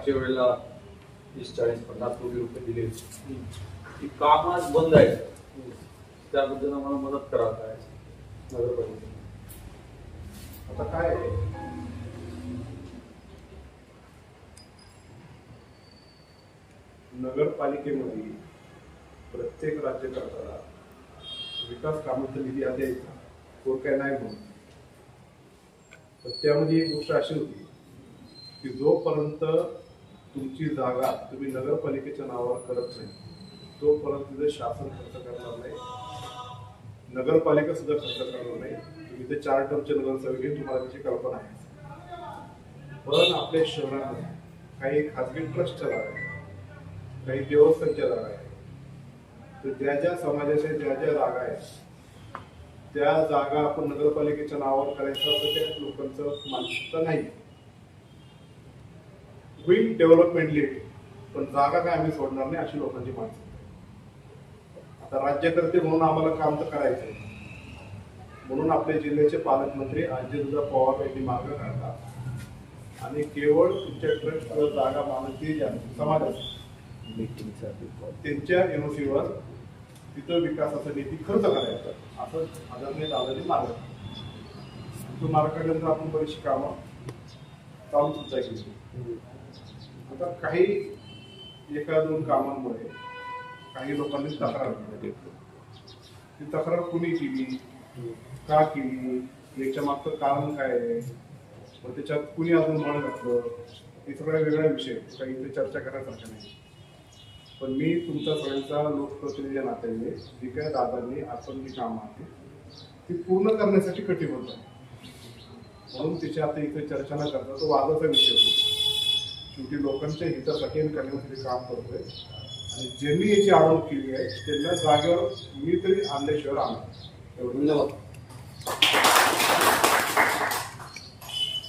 मागच्या वेळेला 30-40-50 कोटी रुपये दिले ती काम आज बंद आहे, त्याबद्दल आम्हाला मदत करा काय नगरपालिकेने. आता काय आहे, नगरपालिकेमध्ये प्रत्येक राज्यकर्त्याला विकास कामाचा निधी हा द्यायचा, तो काय नाही म्हणून. तर त्यामध्ये एक गोष्ट अशी होती की जोपर्यंत तुमची जागा तुम्ही नगरपालिकेच्या नावावर करत नाही तोपर्यंत तिथे शासन खर्च करणार नाही, नगरपालिका सुद्धा खर्च करणार नाही. तुम्ही ते 4 टर्मचे नगरसेवक घेऊन तुम्हाला त्याची कल्पना आहे. पण आपल्या शहरामध्ये काही खाजगी ट्रस्टच्या जागा आहे, काही देवस्थानच्या जागा आहे, तर ज्या समाजाच्या ज्या जागा आहेत त्या जागा आपण नगरपालिकेच्या नावावर करायचं असं त्या लोकांचं मानसिकता नाही. होईल डेव्हलपमेंट लेट, पण जागा काय आम्ही सोडणार नाही अशी लोकांची मानसिकता. आता राज्यकर्ते म्हणून आम्हाला काम तर करायचंय, म्हणून आपल्या जिल्ह्याचे पालकमंत्री अजितदादा पवार यांनी मार्ग काढला आणि केवळ तुमच्या ट्रस्ट जागा मानसी समाजात त्यांच्या एनओसीवर तिथं विकासाचा निधी खर्च करायचा असं आदरणीय दादांनी मार्ग. तो मार्ग काढल्यानंतर आपण बरीचशी कामं चालू सुद्धा केली. आता काही 1-2 कामांमुळे काही लोकांनी तक्रार केली. ती तक्रार कुणी केली, का केली, याच्या मागचं कारण काय आहे, मग त्याच्यात कुणी अजून मन घातलं, हे सगळ्या वेगळ्या विषय काही इथे चर्चा करण्यासारखं नाही. पण मी तुमच्या सगळ्यांचा लोकप्रतिनिधी नात्याने जी काय दादांनी आपण जी कामं आहे ती पूर्ण करण्यासाठी कटिबद्ध आहे, म्हणून तिची आता इथे चर्चा न करता तो वादाचा विषय होतो. शेवटी लोकांच्या हितासाठी आणि कल्याणासाठी काम करतोय आणि ज्यांनी याची आडवणूक केली आहे त्यांना जागेवर मी तरी आणल्याशिवाय आणणार. धन्यवाद.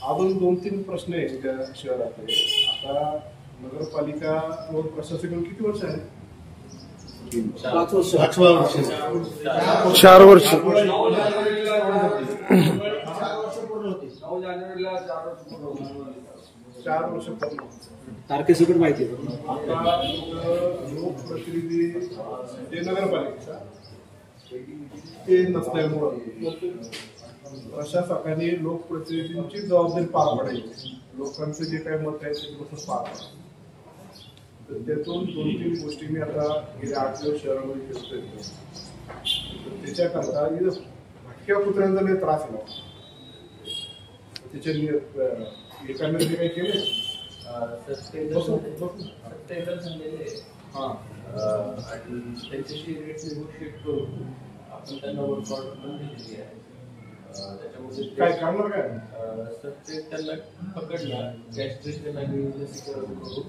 अजून 2-3 प्रश्न आहेत त्या शहरातले. आता नगरपालिका व प्रशासकीय किती वर्ष आहे? 5 वर्ष. 4 वर्ष. 4 वर्ष पूर्ण. तारखेसकट माहिती आहे. आता लोकप्रतिनिधी जे नगरपालिकेचा ते नसल्यामुळं प्रशासकांनी लोकप्रतिनिधींची जबाबदारी पार पाडायची, लोकांचं जे काही मत आहे ते कसं पार पाडायचं. तर त्यातून 2-3 गोष्टी मी आता गेल्या 8 दिवस शहरामध्ये फिरतोय. त्याच्याकरता भटक्या कुत्र्यांचा लय त्रास आहे. त्याचे एकाने जे काही केले आणि त्यांच्याशी रेट निगोशिएट करून आपण त्यांना वर्क ऑर्डर पण दिलेली आहे. त्याच्यामध्ये काय करणार काय सर ते त्यांना पकडला कॅस्ट्रेशन आणि लसीकरण करून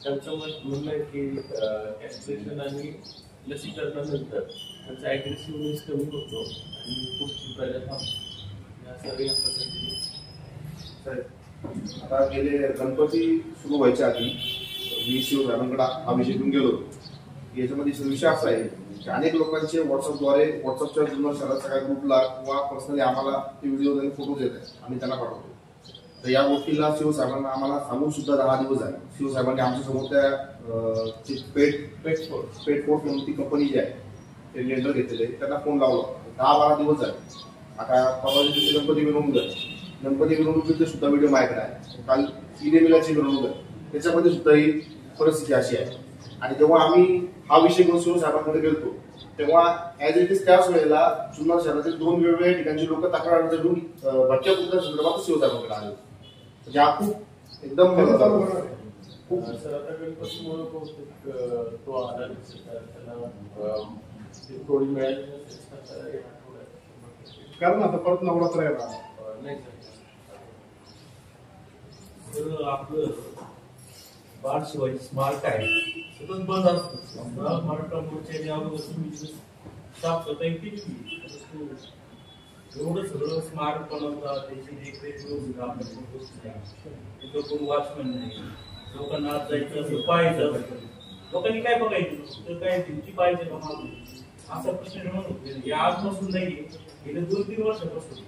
त्यांचं म्हणणं आहे की कॅस्ट्रेशन आणि लसीकरणानंतर त्यांचा ॲग्रेसिव्हनेस कमी होतो आणि पुढची प्रजा या सगळ्या पद्धतीने. आता गेले गणपती सुरू व्हायच्या आधी मी शिवसाहेबांकडे अभिषेक घेऊन गेलो. याच्यामध्ये विषय असा आहे की अनेक लोकांचे व्हॉट्सअपच्या जुन्नर शहरात सगळ्या ग्रुपला किंवा पर्सनली आम्हाला ते व्हिडिओ आणि फोटोज येत आहेत, आम्ही त्यांना पाठवतो. तर या गोष्टीला शिवसाहेबांना आम्हाला सांगून सुद्धा 10 दिवस झाले. शिवसाहेबांनी आमच्या समोर त्या पेट फोर्स म्हणून ती कंपनी जी आहे ते लेंडर घेतलेले त्यांना फोन लावला. 10-12 दिवस झाले. आता परवा दिवशी गणपती मिरवणूक आहे, गणपती मिरवणुकीचे सुद्धा व्हिडिओ माझ्याकडे आहे. काल ईदेविलाची मिरवणूक आहे, त्याच्यामध्ये सुद्धा ही परिस्थिती अशी आहे. आणि जेव्हा आम्ही हा विषय घेऊन शिवसाहेबांकडे गेलो तेव्हा ऍज इट इज त्याच वेळेला जुन्नर शहरातील 2 वेगवेगळ्या ठिकाणची लोक तक्रार घेऊन भटक्या कुत्र्या संदर्भात शिवसाहेबांकडे आले. म्हणजे हा खूप एकदम सर आता गणपतीमुळे बहुतेक तो आधार त्याला थोडी मिळाली कारण आता परत नवरात्र आहे ना. नाही सर आपलं बाळ शिवाजी स्मारक आहे सतत बंद असतं. मराठा मोर्चाने अगोदर साफसफाई केली, एवढं सगळं स्मारक बनवतात, त्याची देखरेख तिथं कोण वॉचमॅन नाही. लोकांना आज जायचं असं पाहायचं, लोकांनी काय बघायचं तर काय ड्युटी पाहिजे का असा प्रश्न निर्माण होतो. हे आजपासून नाही, गेल्या 2-3 वर्षापासून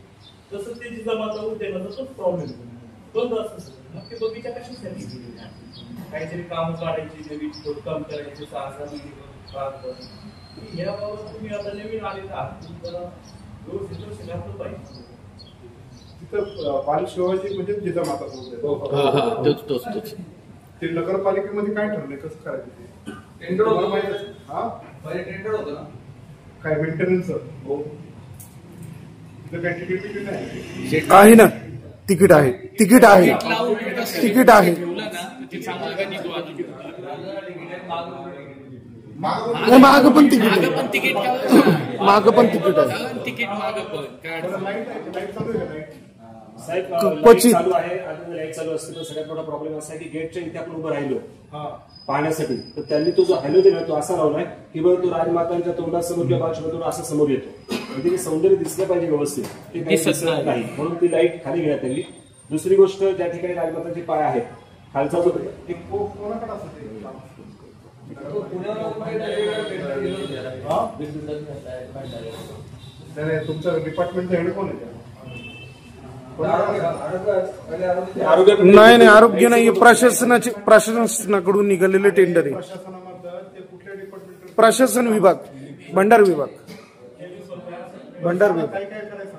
तसं त्याची जमात होते ना, तसंच प्रॉब्लेम बंद असतं. मग ते बगीचा कशासाठी काहीतरी काम काढायची, नवीन खोदकाम करायचे, 6 महिने याबाबत तुम्ही आता नवीन आलेला आहात, तुम्हाला व्यवस्थित घातलं पाहिजे. तिथं पाणी शिवायची म्हणजे जिजामाता तोच ते नगरपालिकेमध्ये काय ठरलंय, कसं करायचं ते? टेंडर होतं हा पहिले टेंडर होतं ना. काय मेंटेनन्स हो. तिथं काय तिकीट नाही आहे ना, तिकीट आहे, तिकीट आहे, तिकीट आहे. माग पण तिकीट आहे, माग पण तिकीट आहे. तिकीट माग पण लाईट चालू आहे का? लाईट साहेब क्वचित. लाईट चालू आहे, अजून लाईट चालू असते तर सगळ्यात मोठा प्रॉब्लेम असा आहे की गेटच्या इथे आपण उभं राहिलो पाहण्यासाठी, तर त्यांनी तो जो हॅलो दिला तो असा लावलाय की बरं तो राजमातांच्या तोंडासमोर किंवा बाजूमधून असं समोर येतो, म्हणजे ते सौंदर्य दिसलं पाहिजे व्यवस्थित, ते काही दिसत नाही, म्हणून ती लाईट खाली घेण्यात आली. दुसरी गोष्ट, ज्या ठिकाणी राजमातांचे पाय आहेत खालचा जो एक कोणाकडे असतं ते? तुमचं डिपार्टमेंटचं हेड कोण आहे? नाही नाही, आरोग्य नाही, प्रशासनाकडून निघालेले टेंडर आहे. प्रशासनामध्ये ते कुठल्या डिपार्टमेंट? प्रशासन विभाग, भंडार विभाग, भंडार विभाग. काय काय करायचं?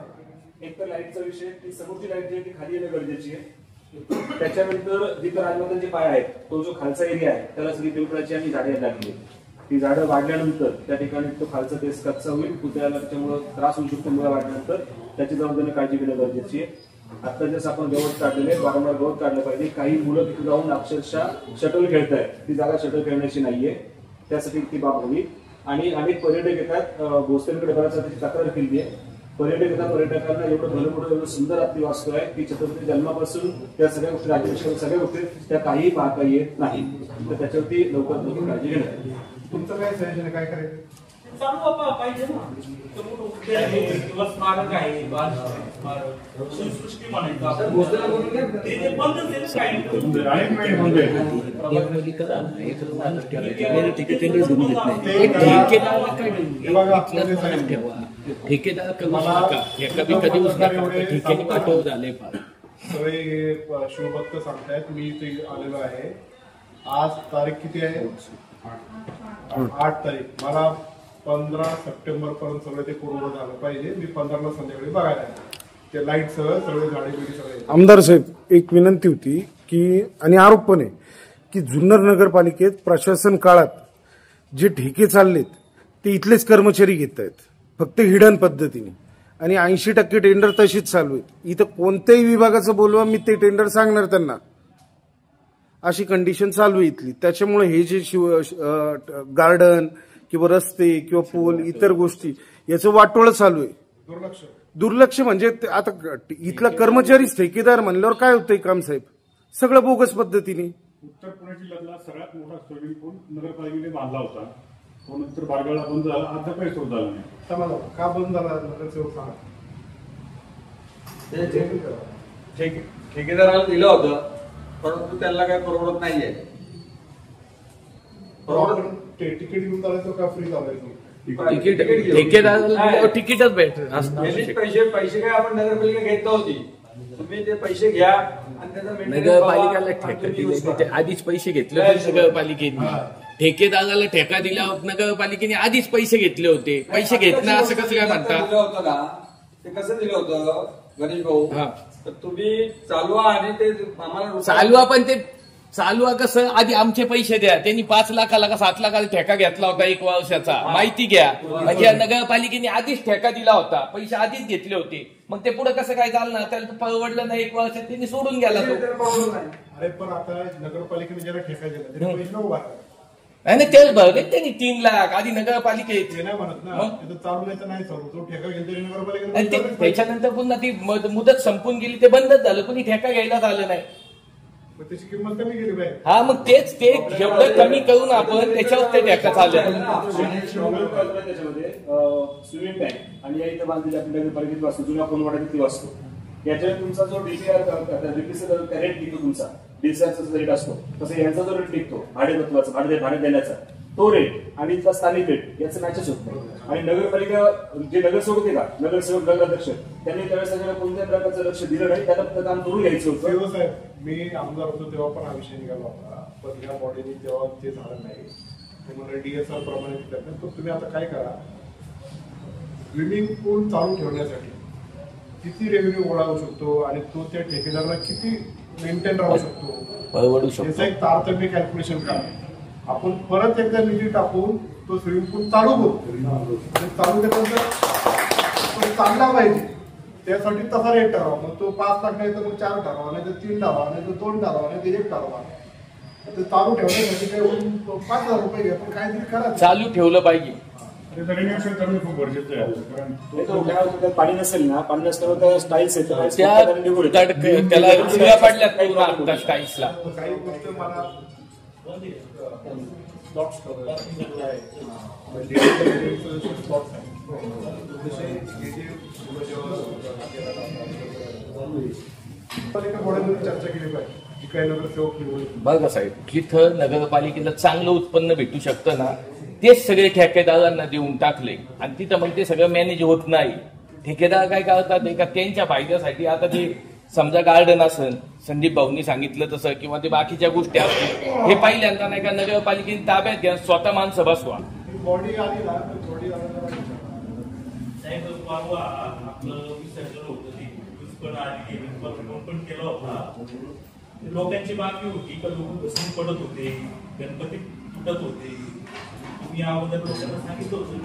एक तर लाईटचा विषय, ती समोरची लाईट जी आहे ती खाली येणं गरजेची आहे. त्याच्यानंतर जिथं राजमातांचे पाय आहेत तो जो खालचा एरिया आहे त्याला सगळी पिंपळाची आणि झाडे लागली. ती झाडं वाढल्यानंतर त्या ठिकाणी तो खालचा बेस कच्चा होईल, पुतळ्याला त्याच्यामुळे त्रास होऊ शकतो. मुळे वाढल्यानंतर त्याची जबाबदारी काळजी घेणं गरजेची आहे. आता जसं आपण गवत काढलेले, वारंवार गवत काढलं पाहिजे. काही मुलं तिथे जाऊन अक्षरशः शटल खेळतायत, ती जागा शटल खेळण्याची नाहीये, त्यासाठी ती बाब हवी. आणि अनेक पर्यटक येतात, भोसलेकडे बऱ्याच तक्रार केली आहे. पर्यटक येतात, पर्यटकांना एवढं भलं मोठं एवढं सुंदर आपली वास्तू आहे की छत्रपती जन्मापासून त्या सगळ्या गोष्टी, राज्याभिषेक सगळ्या गोष्टी त्या काही पाहता येत नाही, तर त्याच्यावरती लवकर काळजी घेणं. तुमचं काय सजेशन आहे, काय करायचं? चालू बाबा पाहिजे ना, समोर उद्यान आहे किंवा स्मारक आहे, बाल स्मारक, संस्कृती म्हणायचं आपण. ते बंदच आहे ना काही. ठेकेदार कधी ठेक्याने पाठव झाले. सगळे शिवभक्त सांगतायत, मी इथे आलेलो आहे. आज तारीख किती आहे? 8 तारीख. मला 15 सप्टेंबर पर्यंत सगळं ते पूर्ण झालं पाहिजे. मी 15ला संध्याकाळी बघायला ते लाईट सगळं, सगळे झाडे बिडी सगळे. आमदार साहेब, एक विनंती होती की, आणि आरोप पण आहे की जुन्नर नगरपालिकेत प्रशासन काळात जे ठेके चाललेत ते इथलेच कर्मचारी घेत आहेत, फक्त हिडन पद्धतीने, आणि 80% टेंडर तशीच चालू आहेत. इथं कोणत्याही विभागाचं बोलवा, मी ते टेंडर सांगणार त्यांना, अशी कंडिशन चालू आहे इथली. त्याच्यामुळे हे जे गार्डन किंवा रस्ते किंवा पूल इतर गोष्टी याचं वाटोळं चालू आहे. दुर्लक्ष म्हणजे आता इथला कर्मचारीच ठेकेदार म्हणल्यावर काय होतंय काम साहेब, सगळं बोगस पद्धतीने. उत्तर पुणे जिल्ह्यातला सगळ्यात मोठा स्विमिंग पूल नगरपालिकेने बांधला होता, तो नंतर बारगावला बंद झाला, अद्यापही सुरू झाला नाही. समाजा का बंद झाला नगरसेवक सांगा. ठेकेदाराला दिलं होतं, परंतु त्यांना काय परवडत नाहीये. तिकीट घेऊन चालायचं का फ्री चालायचं? ठेकेदार तिकीटच भेटत. पैसे काय आपण नगरपालिका घेत नव्हती, तुम्ही ते पैसे घ्या आणि त्याचा नगरपालिकेला ठेका दिले, आधीच पैसे घेतले होते नगरपालिकेने. ठेकेदाराला ठेका दिला नगरपालिकेने, आधीच पैसे घेतले होते. पैसे घेतलं असं कसं काय म्हणता? होतं ना, ते कसं दिलं होतं गणेश भाऊ, तर तुम्ही चालवा आणि ते आम्हाला चालवा, पण ते चालवा कसं, आधी आमचे पैसे द्या. त्यांनी 5 लाखाला का 7 लाखाला ठेका घेतला होता 1 वर्षाचा, माहिती घ्या. म्हणजे नगरपालिकेने आधीच ठेका दिला होता, पैसे आधीच घेतले होते. मग ते पुढे कसं काय चालणार? त्याला परवडलं नाही, 1 वर्षात त्यांनी सोडून गेला तो. अरे पण आता नगरपालिकेने ज्याला ठेका दिला त्याने पैसे नको भरायला. आणि तेच भरले त्यांनी 3 लाख आधी नगरपालिकेत. ते नाही म्हणत ना, चालू नाही तर नाही चालू, तो ठेका घेतला तरी नगरपालिकेने. त्याच्यानंतर पुन्हा ती मुदत संपून गेली, ते बंदच झालं, कोणी ठेका घ्यायला झालं नाही. त्याची किंमत कमी केली पाहिजे. हा, मग तेच ते जेवढं कमी करून आपण त्याच्यावर ते ठेका चाललं. त्याच्यामध्ये स्विमिंग टँक आणि या इथं बांधलेली आपल्या नगरपालिकेत वास्तू, जुन्या कोणवाड्यातली वास्तू, याच्यावर तुमचा जो डीपीआर रेट निघतो, तुमचा डीसीआरचा रेट असतो, तसं यांचा जो रेट निघतो भाडे तत्वाचा, भाडे देण्याचा, तो रेट आणि इथला स्थानिक रेट याचं मॅचच होत नाही. आणि नगरपालिका जे नगरसेवक होते का, नगरसेवक नगराध्यक्ष, त्यांनी त्यावेळेस त्याच्याकडे कोणत्याही प्रकारचं लक्ष दिलं नाही. त्याला फक्त काम करून घ्यायचं होतं. साहेब, मी आमदार होतो तेव्हा पण हा विषय निघाला होता, पण ह्या बॉडीने तेव्हा ते झालं नाही. तुम्हाला DSR प्रमाणे तर तुम्ही आता काय करा, स्विमिंग पूल चालू ठेवण्यासाठी किती रेव्हेन्यू गोळा होऊ शकतो आणि तो त्या ठेकेदाराला किती मेंटेन राहू शकतो, परवडू शकतो. याचं एक तारतम्य कॅल्क्युलेशन करा. आपण परत एकदा निधी टाकून तो स्विमिंग पूल चालू करू आणि चालू केल्यानंतर तो चालला पाहिजे. त्यासाठी तसा रेट ठरावा. मग तो 5 लाख नाही तर मग 4 ठरावा, नाही तर 3 ठरावा, नाही तर 2 ठरावा, नाही तर 1 ठरावा. ते चालू ठेवण्यासाठी काय 5,000 रुपये घ्या, पण काहीतरी करा. चालू ठेवलं पाहिजे. रिन्युएशन करणं खूप गरजेचं आहे. कारण पाणी नसेल ना, पाणी नसल्यावर त्या स्टाईल्स आहेत त्याला चिरा पडल्यात स्टाईल्सला. काही गोष्ट मला चर्चा केली पाहिजे. बघा साहेब, जिथं नगरपालिकेला चांगलं उत्पन्न भेटू शकतं ना, तेच सगळे ठेकेदारांना देऊन टाकले आणि तिथं मग ते सगळं मॅनेज होत नाही. ठेकेदार काय करतात का त्यांच्या फायद्यासाठी, आता ते समजा गार्डन असेल, संदीप भाऊंनी सांगितलं तसं, किंवा ते बाकीच्या गोष्टी असतील, हे पहिल्यांदा नाही का नगरपालिकेने ताब्यात घ्या, स्वतः माणसं बसवा. बॉडी आली ना, थोडी आपलं विसर्जन होतं ते पण आली पण केलं होता. लोकांची मागणी होती का लोक घसरून पडत होते, गणपती तुटत होते. तुम्ही अगोदर लोकांना सांगितलं होतं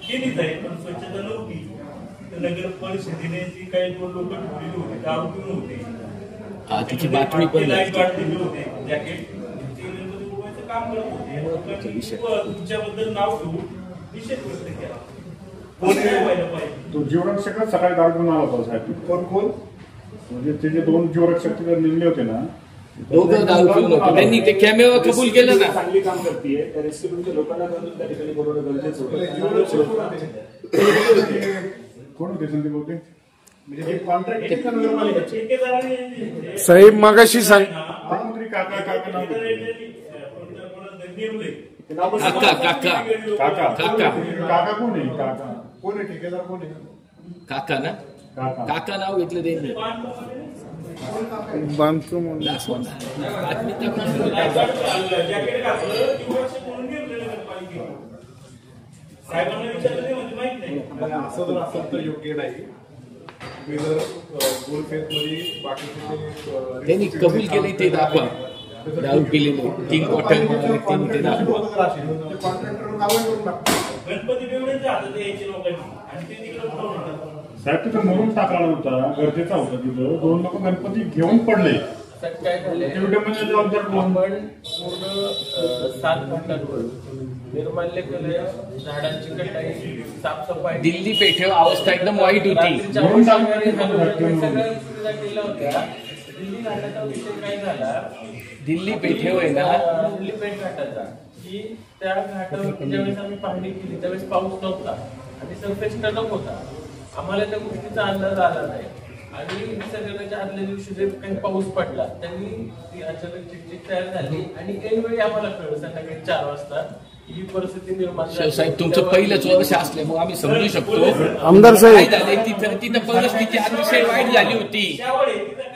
केली जाईल, पण स्वच्छता नव्हती. तर नगर परिषदेने जी काही 2 लोक ठेवलेली होती, दारू पिऊन होते, तिची बातमी पण लाईट दिले होते, जॅकेट गणपती उडवायचं काम करत होते. तुमच्याबद्दल नाव ठेवून निषेध व्यक्त केला. तो जीवरक्षक सकाळी दारू आला होता साहेब. कोण म्हणजे ते जे 2 जीवरक्षक निघले होते ना, त्यांनी ते कॅमेरा कबूल केलं ना. चांगली काम करते त्या रेस्टॉरंटच्या लोकांना त्या ठिकाणी बोलवणं गरजेचं होतं. कोण होते संदीप होते? म्हणजे कॉन्ट्रॅक्ट साहेब मागाशी सांग मंत्री काका काका नाव काका काका काका काका काका कोण आहे? काका कोण आहे? ठेकेदार कोण आहे? काका ना, काका काका नाव घेतलं त्यांनी. बांधतो असं जर असेल तर योग्य नाही. तुम्ही जर गोल फेज मध्ये बाकीचे त्यांनी कबूल केले ते दाखवा. दारू पिलेले 3 बॉटल त्यांनी ते दाखवा. गणपती बेवड्यांच्या हातात यायचे लोकांनी आणि ते तिकडे साहेब तिथं म्हणून टाकला होता, गरजेचा होता. तिथं 2 लोक गणपती घेऊन पडले. काय झालंय, जबाबदार आपण पूर्ण 7 घाटांवर निर्माल्य केलं, झाडांची कटाई, साफसफाई. दिल्ली पेठेवर अवस्था एकदम वाईट होती. सगळ्या सुविधा केल्या होत्या. दिल्ली घाटाचा विषय काय झाला, दिल्ली पेठेवर आहे ना, दिल्ली पेठ घाटाचा, की त्या घाटावर ज्यावेळेस आम्ही पाहणी केली त्यावेळेस पाऊस नव्हता आणि सरफेस टणक होता. आम्हाला त्या गोष्टीचा अंदाज आला नाही आणि विसर्जनाच्या आदल्या दिवशी जे काही पाऊस पडला त्यांनी ती अचानक चिकचिक तयार झाली आणि ऐनवेळी आम्हाला कळलं संध्याकाळी 4 वाजता ही परिस्थिती निर्माण झाली. साहेब तुमचं पहिलंच वर्ष असल्यामुळे आम्ही समजू शकतो. आमदार साहेब, काय झालंय तिथं परिस्थिती अतिशय वाईट झाली होती.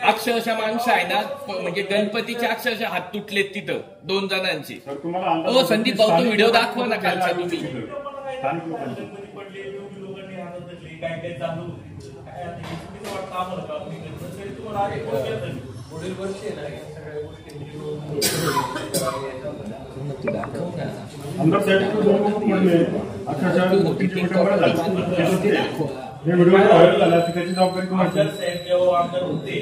अक्षरशः माणसं आहे ना, म्हणजे गणपतीचे अक्षरशः हात तुटलेत तिथं 2 जणांचे. हो संदीप भाऊ, तो व्हिडिओ दाखवा ना खालचा तुम्ही. काय काय चालू काय वाटतं आम्हाला का तुम्हाला पुढील वर्षी आहे ना या सगळ्या गोष्टी आमदार साहेब 2 लोक पडले, अक्षरशः मोठीची घटना झाली. हे व्हिडिओ व्हायरल झाला, त्याची जबाबदारी कोणाची? साहेब जेव्हा आमदार होते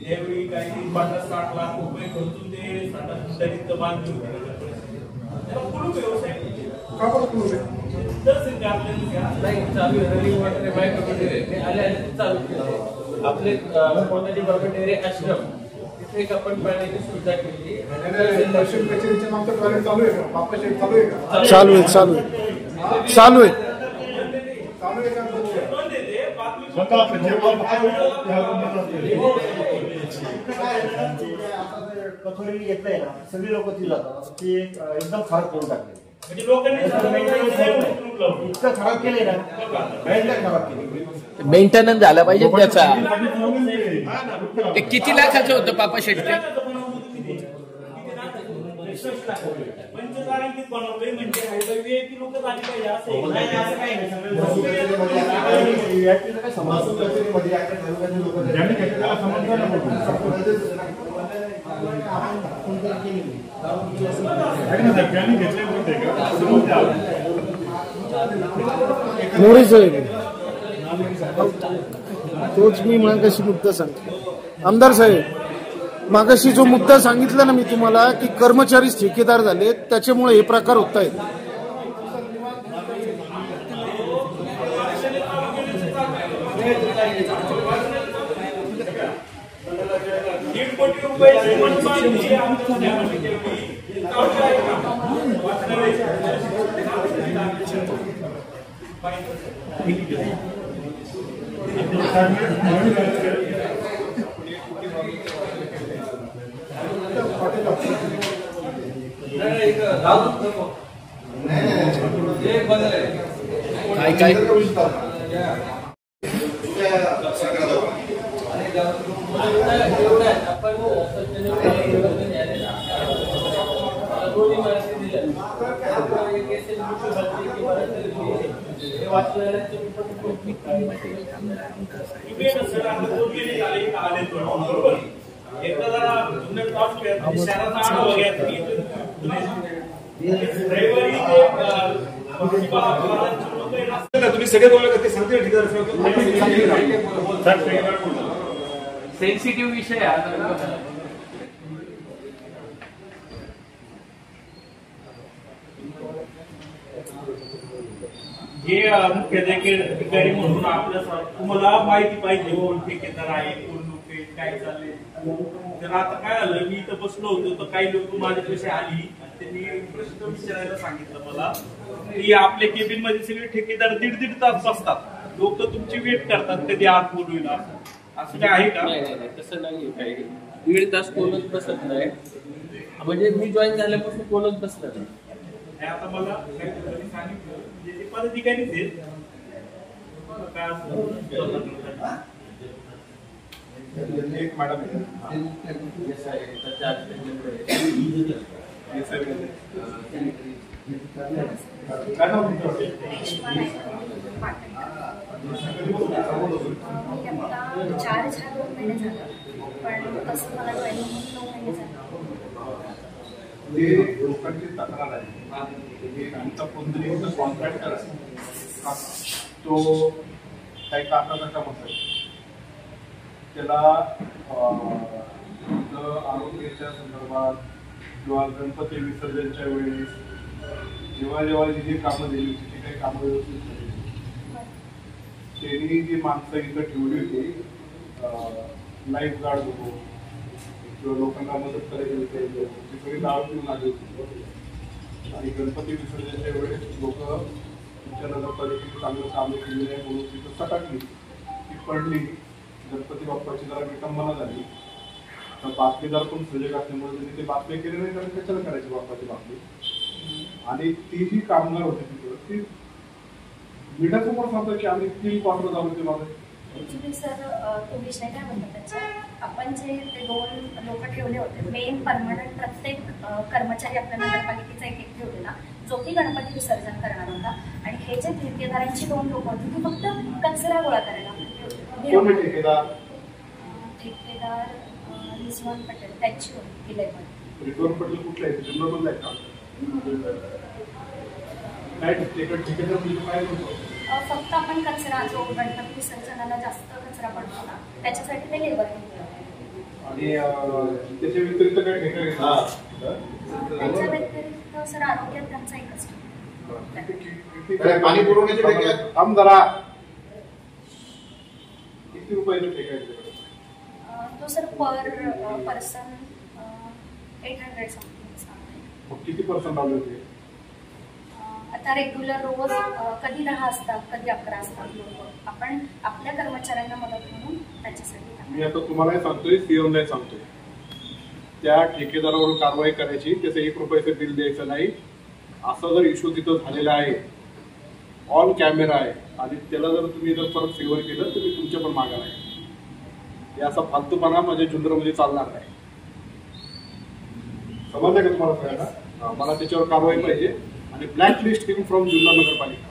त्यावेळी काही 50-60 लाख रुपये खर्चून ते साठा बांधले होते. त्याला पूर्ण व्यवसाय का बरं करू नये? नाही चालू रनिंग वगैरे बाईक वगैरे आले चालू केले. आपले कोणाची बर्गटेरे आश्रम तिथे एक आपण पाण्याची सुविधा केली. दर्शन कचेरीच्या मागचं टॉयलेट चालू आहे का? बापा शेड चालू आहे का? चालू आहे चालू आहे चालू आहे. चालू आहे का? स्वतः जेव्हा कथोरी घेतलंय ना सगळी लोक ती जातात ती एकदम खराब करून टाकले म्हणजे लोकांनी इतकं खराब केलंय ना भयंकर खराब केले मेंटेनन्स झाला पाहिजे त्याचा. ते किती लाखाचं होतं पापा शेट्टी? पंचतारांकित बनवलंय म्हणजे VIP लोक झाली पाहिजे असं मोरे साहेब तोच मी मागाशी मुद्दा सांगतो. आमदार साहेब मागाशी जो मुद्दा सांगितला ना मी तुम्हाला की कर्मचारीच ठेकेदार झाले त्याच्यामुळे हे प्रकार होत आहेत. ₹1.5 कोटी काय काय तुम्ही सगळे बोलले का ते सांगते सेन्सिटिव्ह विषय आहे. हे मुख्याधिकारी म्हणून आपल्या तुम्हाला माहिती पाहिजे कोण ठेकेदार आहे कोण लोक काय चालले. तर आता काय झालं मी इथं बसलो होतो तर काही लोक माझ्यापाशी आली आणि त्यांनी प्रश्न विचारायला सांगितलं मला की आपल्या केबिन मध्ये सगळे ठेकेदार दीड तास बसतात. लोक तुमची वेट करतात कधी आत बोलून असं काय आहे का? नाही तसं नाही काही. 1.5 तास कोणच बसत नाही म्हणजे मी जॉईन झाल्यापासून कोणच बसलं नाही. आता मला सांगितलं म्हणजे ते पदाधिकारीच आहेत एक मॅडम काय नाव तुमचं? 4 महिने झालं पण तसं मला 9 महिने झाले. ते लोकांची तक्रार आहे आमचा कोणतरी कॉन्ट्रॅक्टर तो काही काका म्हणतात त्याला आरोग्याच्या संदर्भात किंवा गणपती विसर्जनच्या वेळेस जेव्हा जी कामं दिली होती ती काही कामं व्यवस्थित झाली. त्यांनी जी माणसं इथं ठेवली होती लाईफ गार्ड होतो किंवा लोकांना मदत करायची होती ती सगळी दारू पिऊन आली होती. आणि गणपती विसर्जनच्या वेळेस लोक तुमच्या नगरपालिकेने चांगलं काम केली नाही म्हणून तिथं सटाकली ती पडली. गणपती बाप्पाची जरा विटंबना झाली तर बातमीदार पण सजग असल्यामुळे त्यांनी ते बातमी केली नाही कारण कशाला करायची बाप्पाची बातमी. आणि ती जी कामगार होती तिथं ती मीडियासमोर सांगतो की आम्ही 3 क्वार्टर जाऊन ते मागे ऍक्च्युली सर तो विषय काय म्हणतो त्याचा आपण जे ते 2 लोक ठेवले होते मेन परमनंट प्रत्येक कर्मचारी आपल्या नगरपालिकेचा एक ठेवलेला जो की गणपती विसर्जन करणार होता. आणि हे जे ठेकेदारांची 2 लोक होती ती फक्त कचरा गोळा करायला ठेकेदार रिजवान पटेल त्याची होती 11. रिजवान पटेल कुठला आहे जुन्नरमधला आहे का? काय ठेकेदार म्हणजे काय म्हणतो? फक्त आपण कचरा जो गणपती विसर्जनाला जास्त कचरा पडतो ना त्याच्यासाठी ते लेबर आणि त्याच्या व्यतिरिक्त काय ठेका त्याच्या व्यतिरिक्त सर आरोग्यात त्यांचा एकच पाणी पुरवण्याचे ठेके थांब जरा किती रुपयाचे ठेका तो सर पर पर्सन 800 समथिंग. किती पर्सेंट लावले होते? आता रेग्युलर रोज कधी 10 असतात कधी 11 असतात. आपण आपल्या कर्मचाऱ्यांना मदत म्हणून त्याच्यासाठी मी आता तुम्हाला सांगतोय सीएमला सांगतोय त्या ठेकेदारावर कारवाई करायची, त्याचं 1 रुपयाचं बिल द्यायचं नाही, असं जर इश्यू तिथं झालेला आहे, ऑन कॅमेरा आहे, आणि त्याला जर तुम्ही जर परत फेवर केलं तर मी तुमच्या पण मागा आहे. हे असा फालतूपणा माझ्या जुन्नरमध्ये चालणार नाही. समजलं का तुम्हाला सगळ्यांना? मला त्याच्यावर कारवाई पाहिजे आणि black list him from Junnar नगरपालिका.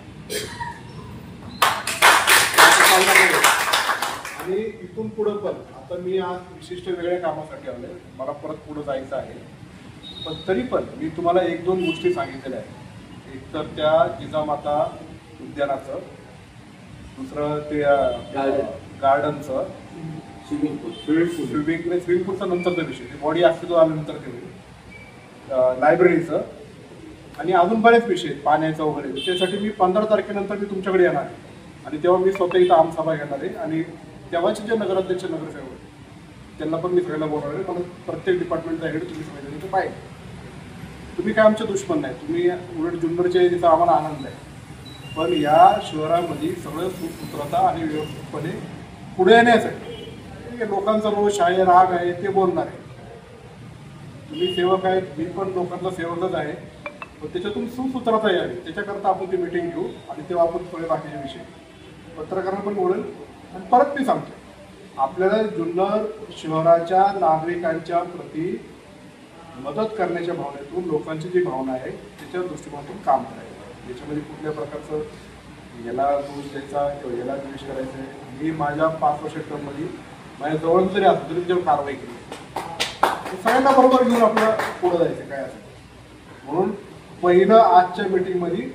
आणि इथून पुढं पण आता मी आज विशिष्ट वेगळ्या कामासाठी आलोय, मला परत पुढे जायचं आहे, पण तरी पण मी तुम्हाला 1-2 गोष्टी सांगितलेल्या आहेत. एक तर त्या जिजामाता उद्यानाचं, दुसरं ते गार्डनचं, स्विमिंग पूलचा नंतरचा विषय, बॉडी अस्तित्व आल्यानंतर ते लायब्ररीचं, आणि अजून बरेच विषय आहेत पाण्याचं वगैरे. त्यासाठी मी 15 तारखेनंतर मी तुमच्याकडे येणार आहे आणि तेव्हा मी स्वतः इथं आमसभा घेणार आहे आणि तेव्हाचे जे नगराध्यक्ष नगरसेवक त्यांना पण मी सगळ्यांना बोलणार आहे. मला प्रत्येक डिपार्टमेंटचा हेड तुम्ही सगळ्यांनी पाहिजे. तुम्ही काय आमचे दुश्मन नाही, तुम्ही उलट जुन्नरचे तिथं आम्हाला आनंद आहे. पण या शहरामध्ये सगळं सुसूत्रता आणि व्यवस्थितपणे पुढे येण्यासाठी लोकांचा रोष आहे, राग आहे, ते बोलणार आहे. तुम्ही सेवक आहेत, मी पण लोकांचा सेवकच आहे, पण त्याच्यातून सुसूत्रता यावी त्याच्याकरता आपण ती मिटिंग घेऊ आणि तेव्हा आपण थोडे बाकीचे विषय पत्रकारांना पण बोलेल. आणि परत मी सांगतो, आपल्याला जुन्नर शहराच्या नागरिकांच्या प्रती मदत करण्याच्या भावनेतून लोकांची जी भावना आहे त्याच्या दृष्टिकोनातून काम करायचं. त्याच्यामध्ये कुठल्या प्रकारचं याला दोष द्यायचा किंवा याला द्वेष करायचा आहे. मी माझ्या 5 वर्ष टर्ममध्ये माझ्या जवळ जरी असतो तरी त्याच्यावर कारवाई केली. सगळ्यांना बरोबर घेऊन आपल्याला पुढे जायचं काय असेल. म्हणून पहिलं आजच्या मीटिंगमध्ये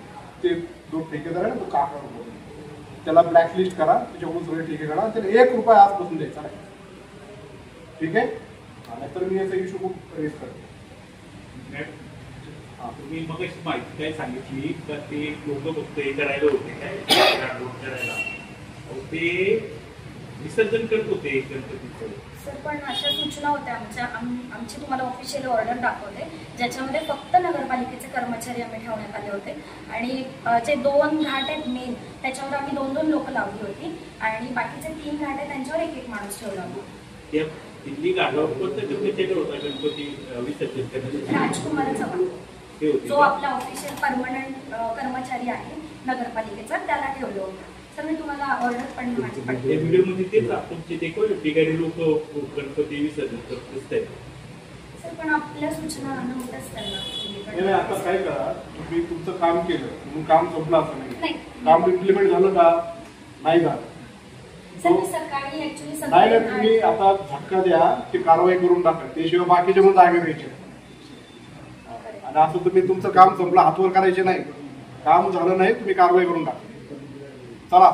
ते जो ठेकेदार आहे ना, तो काका त्याला ब्लॅकलिस्ट करा, त्याच्याकडून सगळे ठेके काढा, त्याला 1 रुपया आजपासून द्यायचा नाही. ठीक आहे? नाहीतर मी याचा इश्यू खूप रेस करतो. तुम्ही मग अशी माहिती काय सांगितली तर ते लोक फक्त हे करायला होते काय करायला ते विसर्जन करत होते गणपतीचं. सर पण अशा सूचना होत्या आमची तुम्हाला ऑफिशियल ऑर्डर दाखवते ज्याच्यामध्ये फक्त नगरपालिकेचे कर्मचारी आम्ही ठेवण्यात आले होते आणि जे 2 घाट आहेत मेन त्याच्यावर आम्ही 2-2 लोक लावली होती आणि बाकीचे 3 घाट आहेत त्यांच्यावर 1-1 माणूस ठेवला होता. दिल्ली घाटावर कोणता कर्मचारी होता गणपती विसर्जन करण्यासाठी? राजकुमार चव्हाण जो आपला ऑफिशियल परमनंट कर्मचारी आहे नगरपालिकेचा त्याला ठेवलं होतं. सर मी तुम्हाला ऑर्डर पण व्हिडिओमध्ये तेच तुमचे ते ठिकाणी लोक गणपती विसर्जन करत आहेत. सर पण आपल्या सूचना नव्हत्याच त्यांना. आता काय करा, तुम्ही तुमचं काम केलं म्हणून काम संपलं असं नाही. काम इम्प्लिमेंट झालं का? नाही झालं. सकाळी नाही तुम्ही आता झटका द्या की कारवाई करून टाका, त्याशिवाय बाकीचे पण जागे द्यायचे. आणि असं तुम्ही तुमचं काम संपलं हातवर करायचे नाही. काम झालं नाही तुम्ही कारवाई करून टाका. चला.